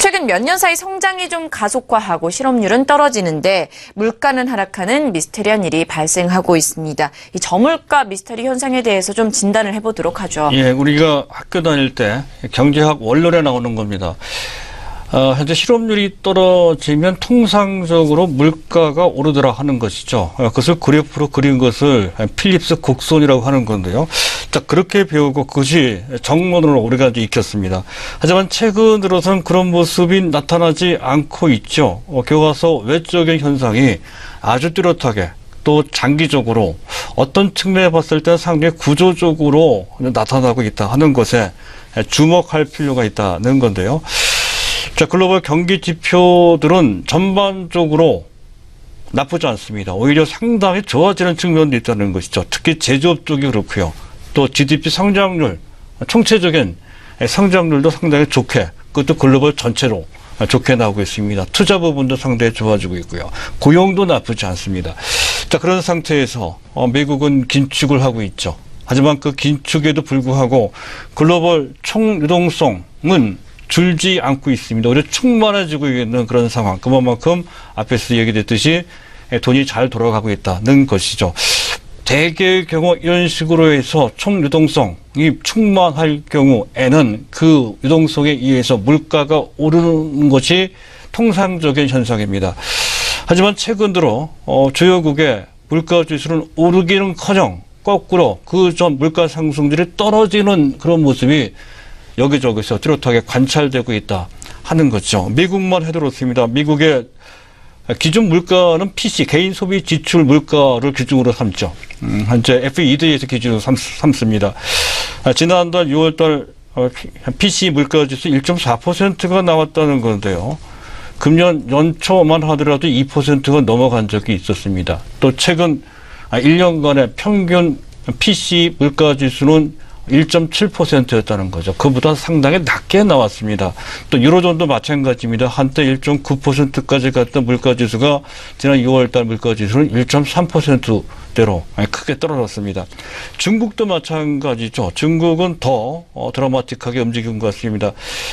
최근 몇 년 사이 성장이 좀 가속화하고 실업률은 떨어지는데 물가는 하락하는 미스테리한 일이 발생하고 있습니다. 이 저물가 미스터리 현상에 대해서 좀 진단을 해보도록 하죠. 예, 우리가 학교 다닐 때 경제학 원론에 나오는 겁니다. 현재 실업률이 떨어지면 통상적으로 물가가 오르더라 하는 것이죠. 그것을 그래프로 그린 것을 필립스 곡선이라고 하는 건데요. 자, 그렇게 배우고 그것이 정론으로 우리가 이제 익혔습니다. 하지만 최근 들어서는 그런 모습이 나타나지 않고 있죠. 교과서 외적인 현상이 아주 뚜렷하게 또 장기적으로 어떤 측면에 봤을 때 상당히 구조적으로 나타나고 있다 하는 것에 주목할 필요가 있다는 건데요. 자, 글로벌 경기 지표들은 전반적으로 나쁘지 않습니다. 오히려 상당히 좋아지는 측면도 있다는 것이죠. 특히 제조업 쪽이 그렇고요. 또 GDP 성장률, 총체적인 성장률도 상당히 좋게, 그것도 글로벌 전체로 좋게 나오고 있습니다. 투자 부분도 상당히 좋아지고 있고요. 고용도 나쁘지 않습니다. 자, 그런 상태에서 미국은 긴축을 하고 있죠. 하지만 그 긴축에도 불구하고 글로벌 총유동성은 줄지 않고 있습니다. 오히려 충만해지고 있는 그런 상황. 그만큼 앞에서 얘기됐듯이 돈이 잘 돌아가고 있다는 것이죠. 대개의 경우 이런 식으로 해서 총유동성이 충만할 경우에는 그 유동성에 의해서 물가가 오르는 것이 통상적인 현상입니다. 하지만 최근 들어 주요국의 물가 지수는 오르기는커녕 거꾸로 그 전 물가 상승률이 떨어지는 그런 모습이 여기저기서 뚜렷하게 관찰되고 있다 하는 거죠. 미국만 해도 그렇습니다. 미국의 기준 물가는 PC, 개인 소비 지출 물가를 기준으로 삼죠. 현재 FED에서 기준으로 삼습니다. 지난달 6월달 PC 물가 지수 1.4%가 나왔다는 건데요. 금년 연초만 하더라도 2%가 넘어간 적이 있었습니다. 또 최근 1년간의 평균 PC 물가 지수는 1.7%였다는 거죠. 그보다 상당히 낮게 나왔습니다. 또 유로존도 마찬가지입니다. 한때 1.9%까지 갔던 물가지수가 지난 6월달 물가지수는 1.3%대로 크게 떨어졌습니다. 중국도 마찬가지죠. 중국은 더 드라마틱하게 움직인 것 같습니다.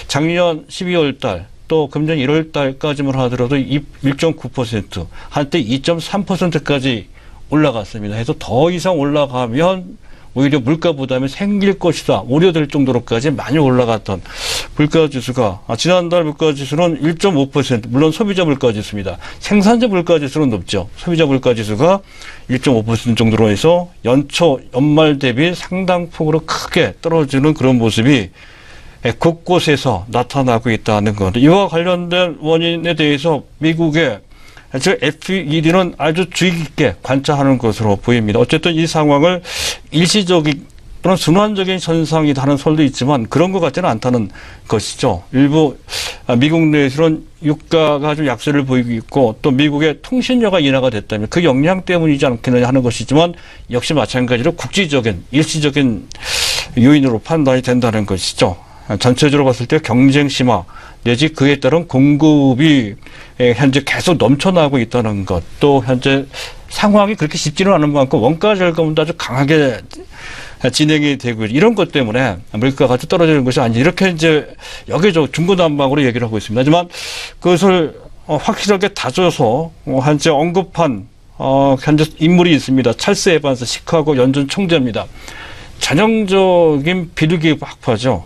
작년 12월달 또 금년 1월달까지만 하더라도 1.9%, 한때 2.3%까지 올라갔습니다. 해서 더 이상 올라가면 오히려 물가 부담이 생길 것이다 우려될 정도로까지 많이 올라갔던 물가지수가 지난달 물가지수는 1.5%, 물론 소비자 물가지수입니다. 생산자 물가지수는 높죠. 소비자 물가지수가 1.5% 정도로 해서 연말 대비 상당폭으로 크게 떨어지는 그런 모습이 곳곳에서 나타나고 있다는 것. 이와 관련된 원인에 대해서 미국의 FED는 아주 주의 깊게 관찰하는 것으로 보입니다. 어쨌든 이 상황을 일시적인 또는 순환적인 현상이라는 설도 있지만 그런 것 같지는 않다는 것이죠. 일부 미국 내에서는 유가가 좀 약세를 보이고 있고 또 미국의 통신료가 인하가 됐다면 그 영향 때문이지 않겠느냐 하는 것이지만 역시 마찬가지로 국지적인 일시적인 요인으로 판단이 된다는 것이죠. 전체적으로 봤을 때 경쟁 심화 내지 그에 따른 공급이 현재 계속 넘쳐나고 있다는 것, 또 현재 상황이 그렇게 쉽지는 않은 만큼 원가 절감도 아주 강하게 진행이 되고 이런 것 때문에 물가가 떨어지는 것이 아니 이렇게 이제 여기저기 중구난방으로 얘기를 하고 있습니다. 하지만 그것을 확실하게 다져서 현재 언급한 현재 인물이 있습니다. 찰스 에반스 시카고 연준 총재입니다. 전형적인 비둘기 학파죠.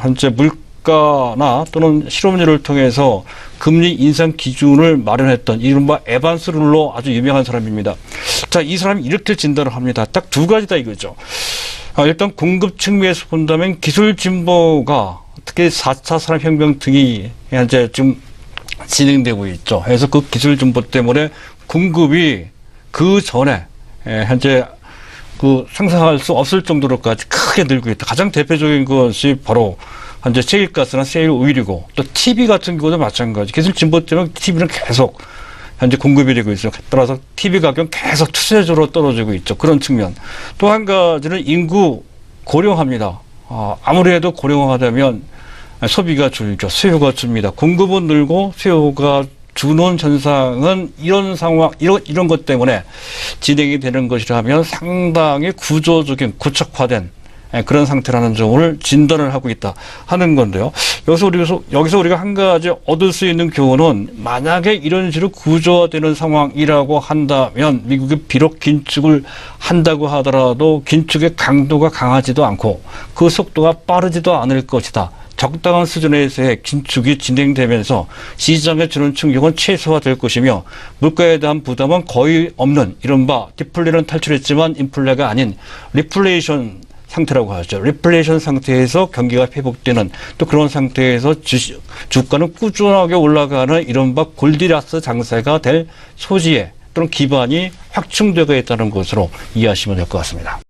현재 물가나 또는 실업률을 통해서 금리 인상 기준을 마련했던 이른바 에반스 룰로 아주 유명한 사람입니다. 자, 이 사람이 이렇게 진단을 합니다. 딱 두 가지다 이거죠. 일단 공급 측면에서 본다면 기술 진보가 특히 4차 산업혁명 등이 현재 지금 진행되고 있죠. 그래서 그 기술 진보 때문에 공급이 그 전에 현재 상상할 수 없을 정도로까지 크게 늘고 있다. 가장 대표적인 것이 바로 현재 세일가스나 세일 오일이고 또 TV 같은 경우도 마찬가지. 기술 진보 때문에 TV는 계속 현재 공급이 되고 있어요. 따라서 TV 가격은 계속 추세적으로 떨어지고 있죠. 그런 측면. 또 한 가지는 인구 고령화입니다. 아무래도 고령화되면 소비가 줄죠. 수요가 줍니다. 공급은 늘고 수요가 주는 현상은 이런 상황, 이런 것 때문에 진행이 되는 것이라면 상당히 구조적인 구축화된 그런 상태라는 점을 진단을 하고 있다 하는 건데요. 여기서 우리가 한 가지 얻을 수 있는 교훈은 만약에 이런 식으로 구조화되는 상황이라고 한다면 미국이 비록 긴축을 한다고 하더라도 긴축의 강도가 강하지도 않고 그 속도가 빠르지도 않을 것이다. 적당한 수준에서의 긴축이 진행되면서 시장에 주는 충격은 최소화될 것이며 물가에 대한 부담은 거의 없는 이른바 디플레는 탈출했지만 인플레가 아닌 리플레이션 상태라고 하죠. 리플레이션 상태에서 경기가 회복되는 또 그런 상태에서 주가는 꾸준하게 올라가는 이른바 골디락스 장세가 될 소지에 또는 기반이 확충되고 있다는 것으로 이해하시면 될 것 같습니다.